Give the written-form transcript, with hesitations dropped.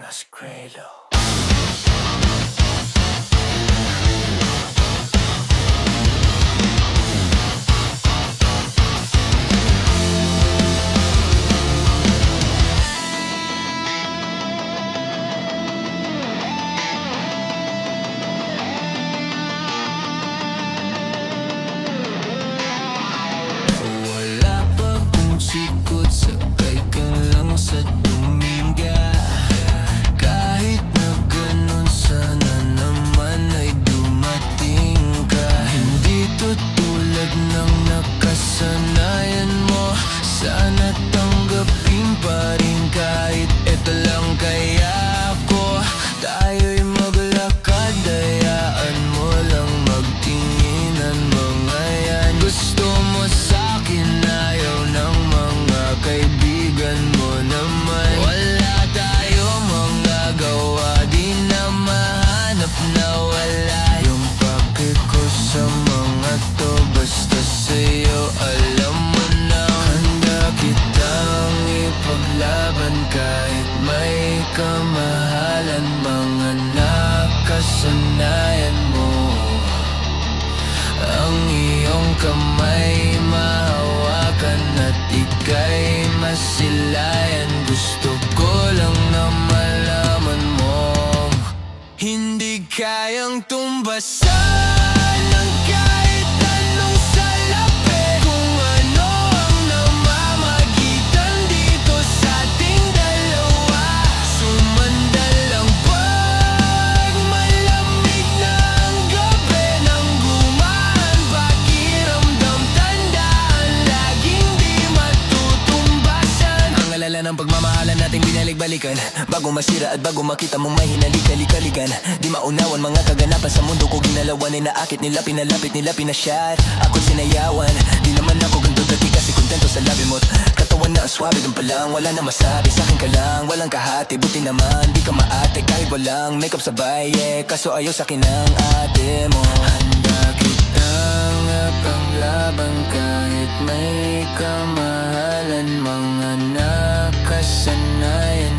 Naskrelo. Sikot, sakay ka lang sa tuminga. Kahit na ganun, sana naman ay dumating ka. Hindi tutulad ng nakasanayan mo. Sana tanggapin pa rin kahit eto lang kaya ako. Tayo'y maglakad, hayaan mo lang magtinginan mga yan. Gusto mo sa'kin, ayaw ng kaibigan mo naman. Wala tayo mga gawa, di na mahanap na wala yung pake ko sa mga to. Basta sa'yo alam mo na handa kitang ipaglaban kahit may kamahalan. Mga nakasanayan mo, ang iyong kamay mahawakan at ika'y masilayan. Gusto ko lang na malaman mo, hindi kayang tumbasan ng kahit anong salapi. Kung ano ang namamagitan dito sa ating dalawa, sumandal lang pag malamig na ang gabi. Nang gumaan pakiramdam, tandaan laging di matutumbasan. Ang alala ng pagmamahalan nating binalik-balikan, bago masira at bago makita mong may hinalik-halikalikan. Di maunawan mga kaganapan sa mundo ko ginalawan. Inaakit nila, pinalapit nila, pinasyat ako'y sinayawan. Di naman ako ganito dati kasi kontento sa labi mo't katawan na ang swabe. Doon pa lang wala na masabi, sa'kin ka lang walang kahati. Buti naman di ka maate kahit walang makeup sabay, kaso ayaw sa'kin ang ate mo. Handa kitang panglaban kahit may kamahalan. Mga nakasanayan